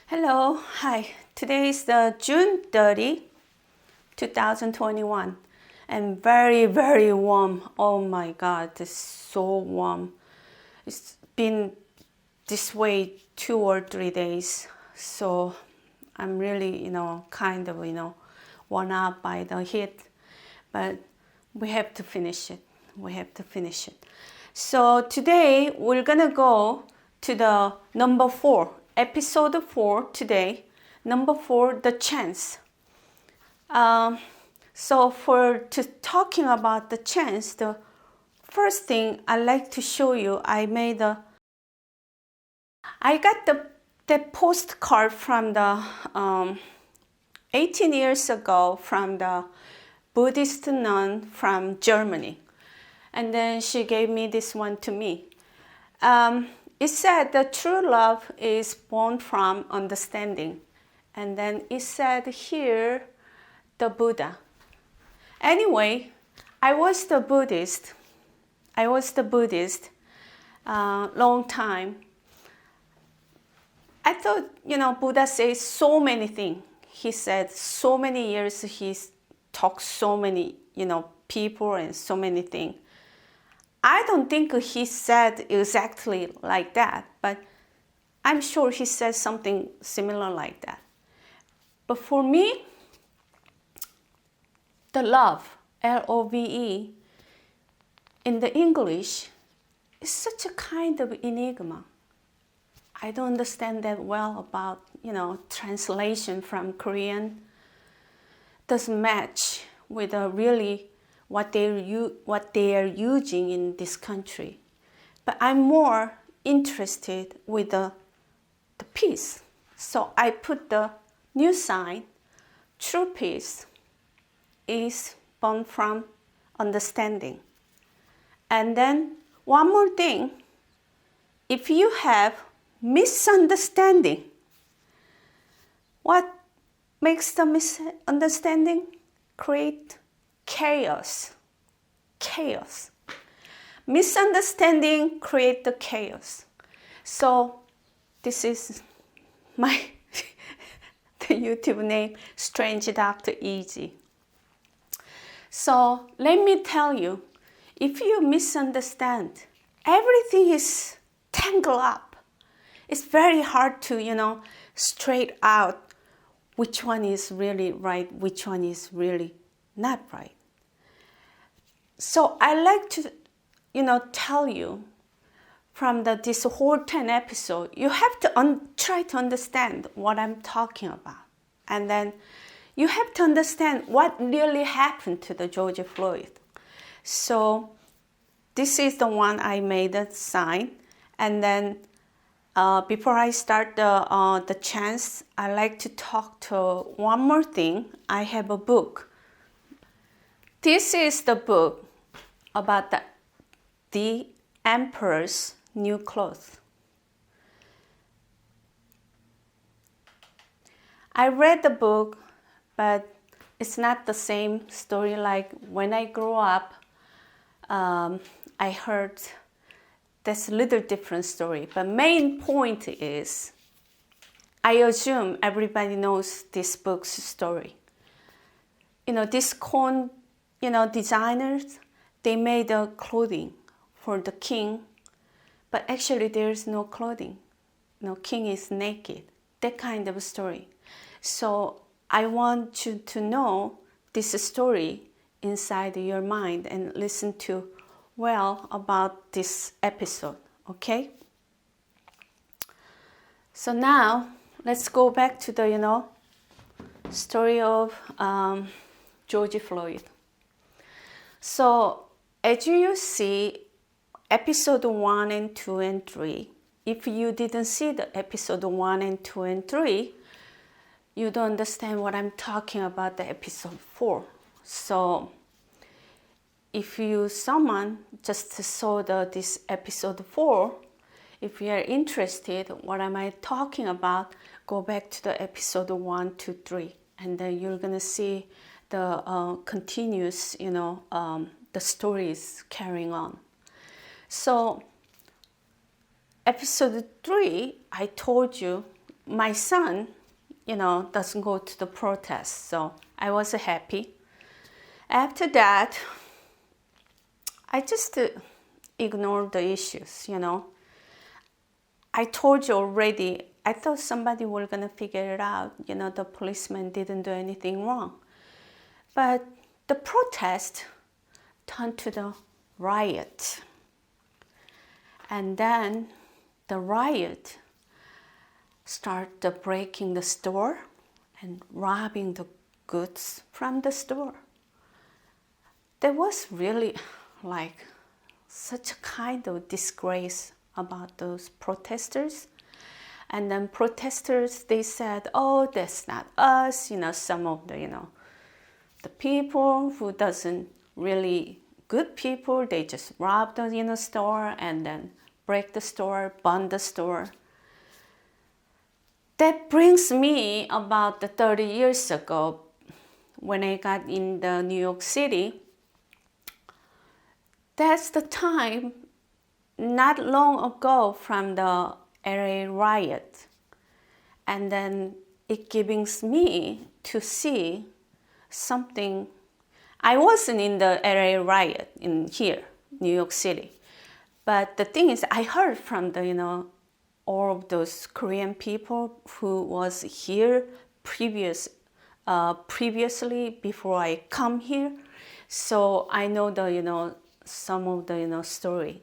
Hello, hi. Today is the June 30, 2021 and very warm. Oh my god, it's so warm. It's been this way 2 or 3 days. So I'm really, kind of, worn out by the heat. But we have to finish it. So today we're gonna go to the number 4, episode 4 today. Number 4, the chance. So talking about the chance, the first thing I like to show you, I got the postcard from the 18 years ago from the Buddhist nun from Germany. And then she gave me this one to me. It said the true love is born from understanding. And then it said here, the Buddha. Anyway, I was the Buddhist long time. I thought, Buddha says so many things. He said so many years, he's talked so many, people and so many things. I don't think he said exactly like that, but I'm sure he said something similar like that. But for me, the love, Love, in the English, is such a kind of enigma. I don't understand that well about, translation from Korean. Doesn't match with really what they are using in this country. But I'm more interested with the peace. So I put the new sign, true peace is born from understanding. And then one more thing, if you have misunderstanding, what makes the misunderstanding? Create chaos. Misunderstanding create the chaos. So this is my the YouTube name, Strange Dr. Easy. So let me tell you, if you misunderstand, everything is tangled up. It's very hard to, straight out which one is really right, which one is really not right. So I like to, tell you from this whole 10 episode, you have to try to understand what I'm talking about. And then you have to understand what really happened to the George Floyd. So this is the one I made the sign. And then before I start the chance, I like to talk to one more thing. I have a book. This is the book about the Emperor's New Clothes. I read the book, but it's not the same story like when I grew up. I heard that's a little different story. But main point is, I assume everybody knows this book's story. This corn, designers, they made a clothing for the king, but actually there's no clothing. King is naked. That kind of story. So I want you to know this story inside your mind and listen to well about this episode, okay? So now let's go back to the story of George Floyd. So as you see episode 1 and 2 and 3, if you didn't see the episode 1 and 2 and 3, you don't understand what I'm talking about the episode 4. So if someone just saw this episode 4, if you are interested, what am I talking about, go back to the episode 1, 2, 3, and then you're gonna see the continuous, the stories carrying on. So episode 3, I told you my son, doesn't go to the protest, so I was happy. After that, I just ignored the issues, I told you already, I thought somebody were gonna figure it out, the policeman didn't do anything wrong. But the protest turned to the riot. And then the riot started breaking the store and robbing the goods from the store. There was really like such a kind of disgrace about those protesters. And then protesters, they said, oh, that's not us, some of the people who doesn't really good people, they just rob the store and then break the store, burn the store. That brings me about 30 years ago when I got in the New York City. That's the time, not long ago from the LA riot. And then it gives me to see something. I wasn't in the LA riot in here, New York City. But the thing is, I heard from the, all of those Korean people who was here previously before I come here. So I know the, some of the, story.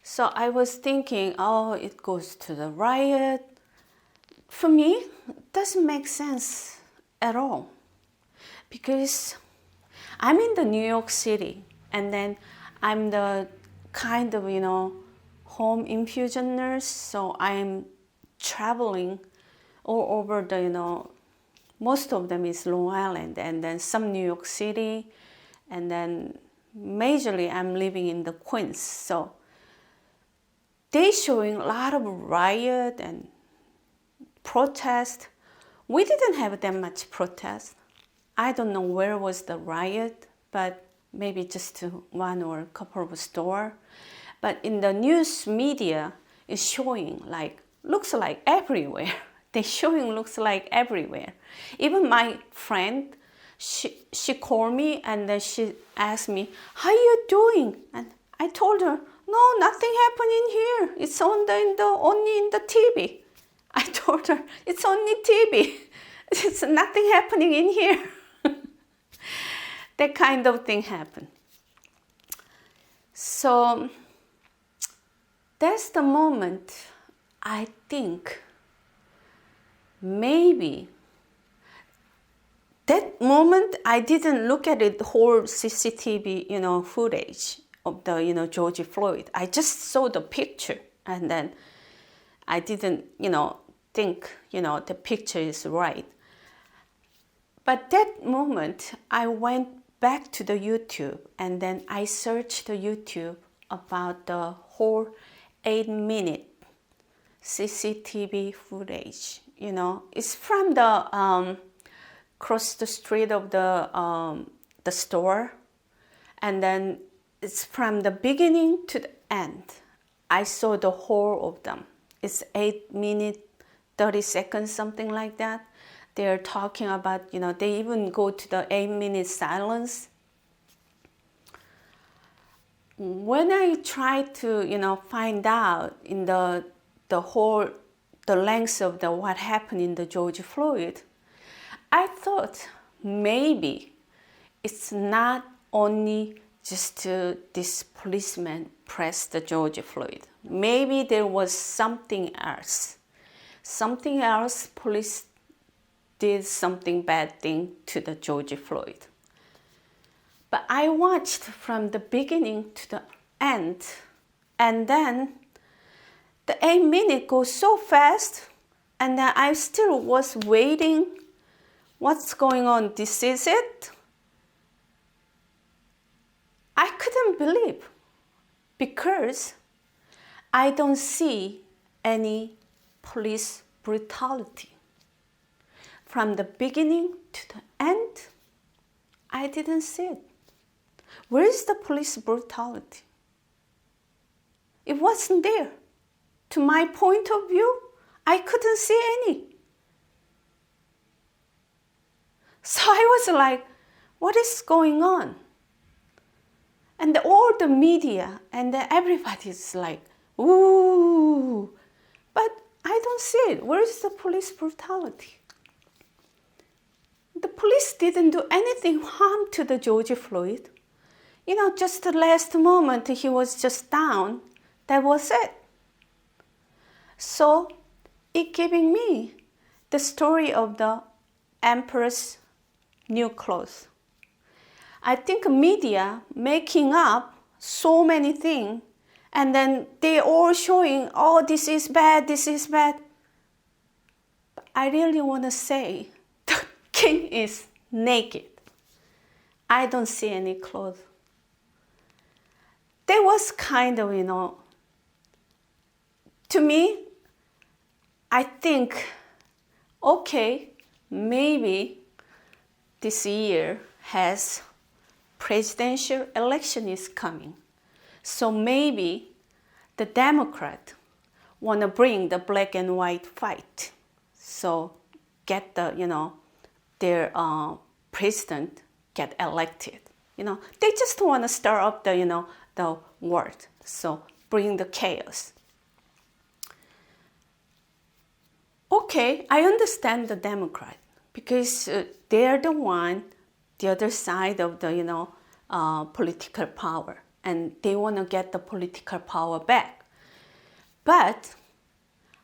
So I was thinking, oh, it goes to the riot. For me, it doesn't make sense at all. Because I'm in the New York City, and then I'm the kind of, home infusion nurse, so I'm traveling all over the, most of them is Long Island, and then some New York City, and then majorly I'm living in the Queens. So they showing a lot of riot and protest. We didn't have that much protest. I don't know where was the riot, but maybe just one or a couple of stores. But in the news media, it's showing looks like everywhere. They showing looks like everywhere. Even my friend, she called me and then she asked me, how you doing? And I told her, no, nothing happened in here. It's only in the TV. I told her, it's only TV. It's nothing happening in here. That kind of thing happened. So that's the moment I think maybe that moment I didn't look at it, the whole CCTV, footage of the, George Floyd. I just saw the picture and then I didn't, think, the picture is right. But that moment I went back to the YouTube and then I searched the YouTube about the whole 8-minute CCTV footage. It's from the across the street of the store, and then it's from the beginning to the end. I saw the whole of them. It's 8 minutes, 30 seconds, something like that. They're talking about, they even go to the 8-minute silence. When I tried to, find out in the length of what happened in the George Floyd, I thought maybe it's not only just this policeman pressed the George Floyd. Maybe there was something else. Something else, police did something bad thing to the George Floyd. But I watched from the beginning to the end, and then the 8 minutes goes so fast, and then I still was waiting. What's going on? This is it? I couldn't believe, because I don't see any police brutality. From the beginning to the end, I didn't see it. Where is the police brutality? It wasn't there. To my point of view, I couldn't see any. So I was like, what is going on? And all the media and everybody's like, ooh, but I don't see it. Where is the police brutality? The police didn't do anything harm to the George Floyd. Just the last moment he was just down. That was it. So it giving me the story of the Emperor's new clothes. I think media making up so many things, and then they all showing, oh, this is bad, this is bad. But I really want to say, the king is naked. I don't see any clothes. There was kind of, to me, I think, okay, maybe this year has presidential election is coming. So maybe the Democrat want to bring the black and white fight. So get their president get elected. They just want to stir up the world. So bring the chaos. Okay, I understand the Democrat because they're the other side of the political power, and they want to get the political power back. But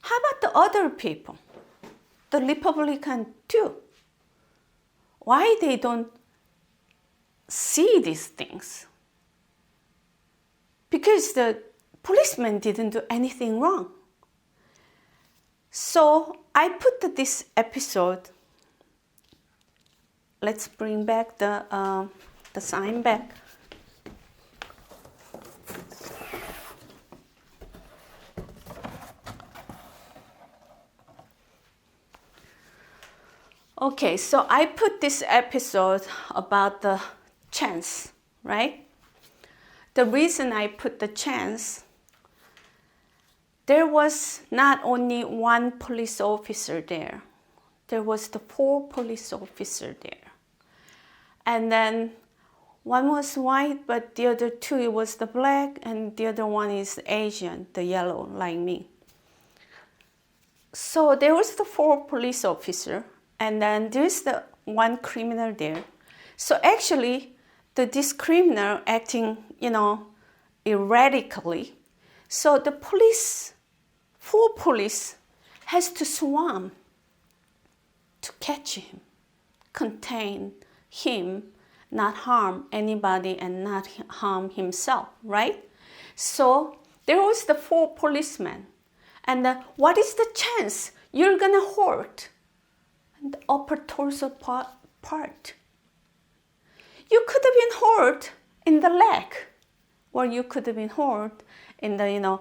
how about the other people, the Republican too? Why they don't see these things? Because the policeman didn't do anything wrong. So I put this episode. Let's bring back the sign back. Okay, so I put this episode about the chance, right? The reason I put the chance, there was not only one police officer there. There was the 4 police officers there. And then one was white, but the other 2, it was the black, and the other one is Asian, the yellow, like me. So there was the 4 police officers, and then there's the one criminal there. So actually, this criminal acting, erratically. So the 4 police has to swarm to catch him, contain him, not harm anybody and not harm himself, right? So there was the 4 policemen. And what is the chance you're going to hurt the upper torso part? You could have been hurt in the leg, or you could have been hurt in the,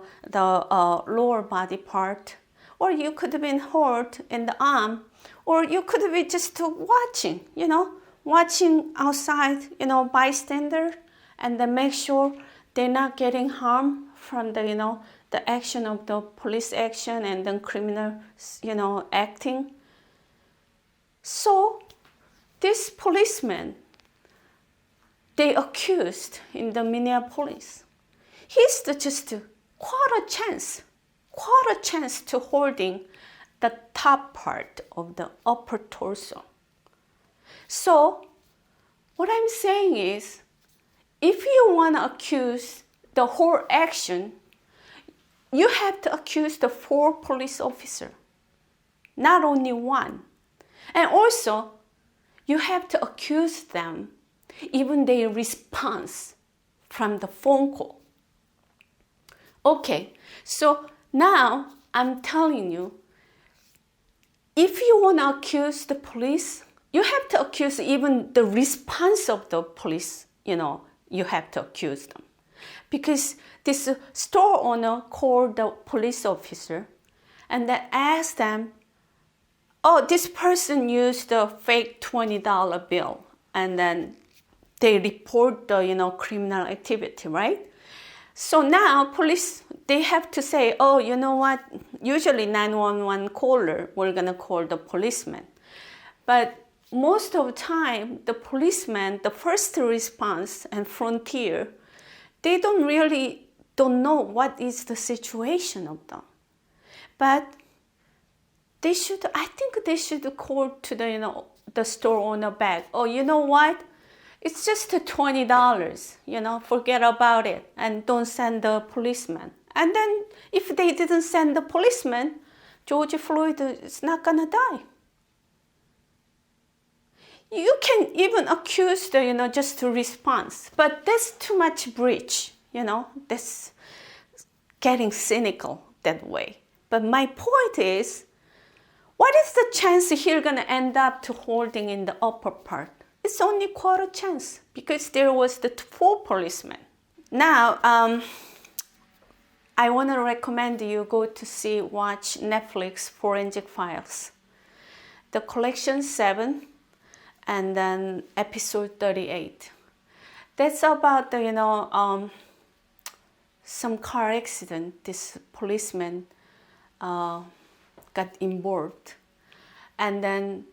lower body part, or you could have been hurt in the arm, or you could have been just watching outside, bystander, and then make sure they're not getting harm from the action of the police action and then criminal, acting. So this policeman, they accused in the Minneapolis, he's just quarter chance to holding the top part of the upper torso. So what I'm saying is, if you want to accuse the whole action, you have to accuse the 4 police officers, not only one. And also, you have to accuse them, even their response from the phone call. Okay, so now I'm telling you, if you want to accuse the police, you have to accuse even the response of the police, you have to accuse them. Because this store owner called the police officer and then asked them, oh, this person used a fake $20 bill, and then they report the, criminal activity, right? So now police, they have to say, oh, you know what? usually 911 caller, we're gonna call the policeman. But most of the time, the policeman, the first response and frontier, they don't know what is the situation of them. But I think they should call to the store owner back. Oh, you know what? It's just $20, forget about it and don't send the policeman. And then if they didn't send the policeman, George Floyd is not gonna die. You can even accuse the, just to response, but that's too much breach, that's getting cynical that way. But my point is, what is the chance he's gonna end up to holding in the upper part? It's only quarter chance because there was the 4 policemen. Now, I want to recommend you go to watch Netflix Forensic Files. The Collection 7 and then episode 38. That's about some car accident. This policeman got involved. And then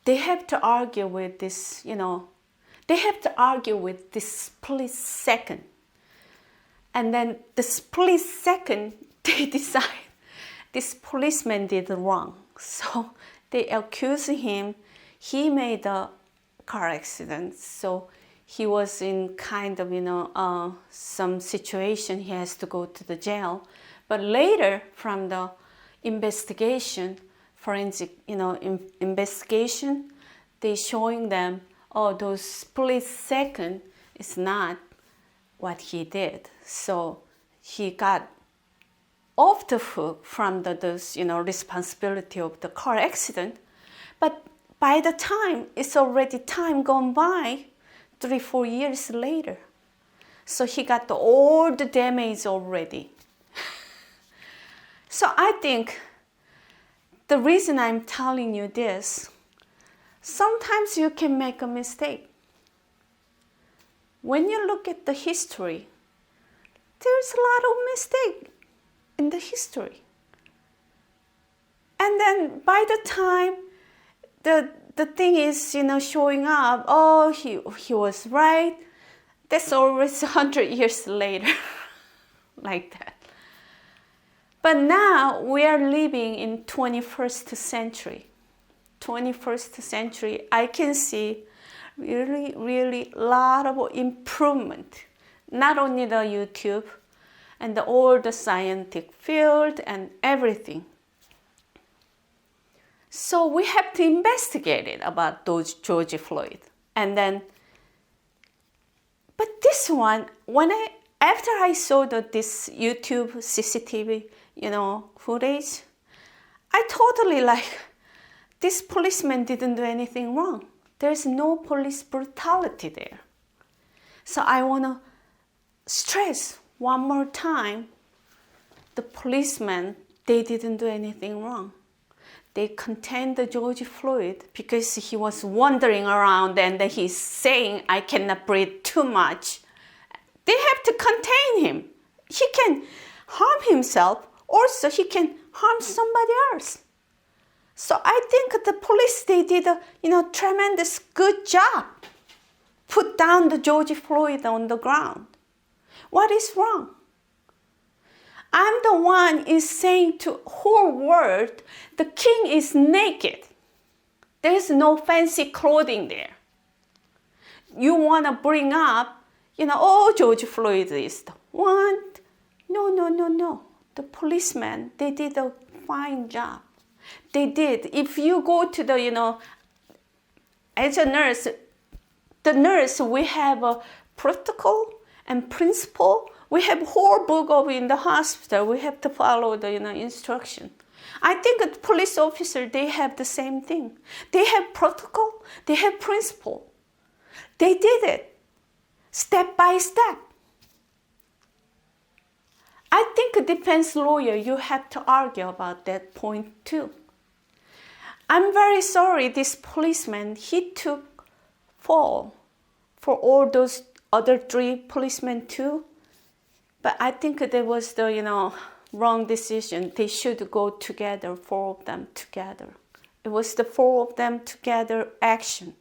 they have to argue with this, split second. And then the split second, they decide this policeman did wrong. So they accuse him. He made a car accident. So he was in kind of, some situation. He has to go to the jail. But later, from the investigation, forensic, investigation, they showing them, oh, those split second is not what he did. So he got off the hook from those responsibility of the car accident. But by the time, it's already time gone by, 3-4 years later. So he got all the damage already. So I think the reason I'm telling you this, sometimes you can make a mistake. When you look at the history, there's a lot of mistake in the history. And then by the time the thing is, showing up, oh, he was right, that's always 100 years later, like that. But now we are living in 21st century. 21st century, I can see really, really a lot of improvement. Not only the YouTube and all the scientific field and everything. So we have to investigate it about those George Floyd. And then, but this one, after I saw this YouTube CCTV, footage, I totally this policeman didn't do anything wrong. There's no police brutality there. So I want to stress one more time, the policemen, they didn't do anything wrong. They contained the George Floyd because he was wandering around and he's saying, I cannot breathe too much. They have to contain him. He can harm himself, also he can harm somebody else. So I think the police, they did a tremendous good job. Put down the George Floyd on the ground. What is wrong? I'm the one is saying to whole world, the king is naked. There's no fancy clothing there. You want to bring up, oh, George Floyd is the one. No. The policemen, they did a fine job. They did. If you go to the, as a nurse, the nurse, we have a protocol and principle. We have a whole book of in the hospital. We have to follow the instruction. I think the police officer, they have the same thing. They have protocol. They have principle. They did it step by step. I think a defense lawyer, you have to argue about that point too. I'm very sorry this policeman, he took fall for all those other 3 policemen too. But I think there was the, wrong decision. They should go together, 4 of them together. It was the 4 of them together action.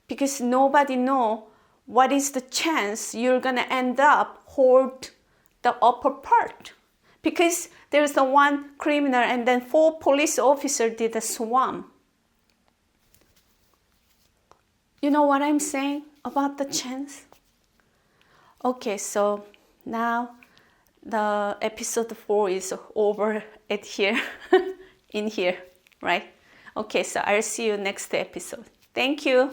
Because nobody know what is the chance you're gonna end up hold the upper part. Because there's the 1 criminal and then 4 police officers did a swarm. You know what I'm saying about the chance? Okay, so now the episode 4 is over at here, in here, right? Okay, so I'll see you next episode. Thank you.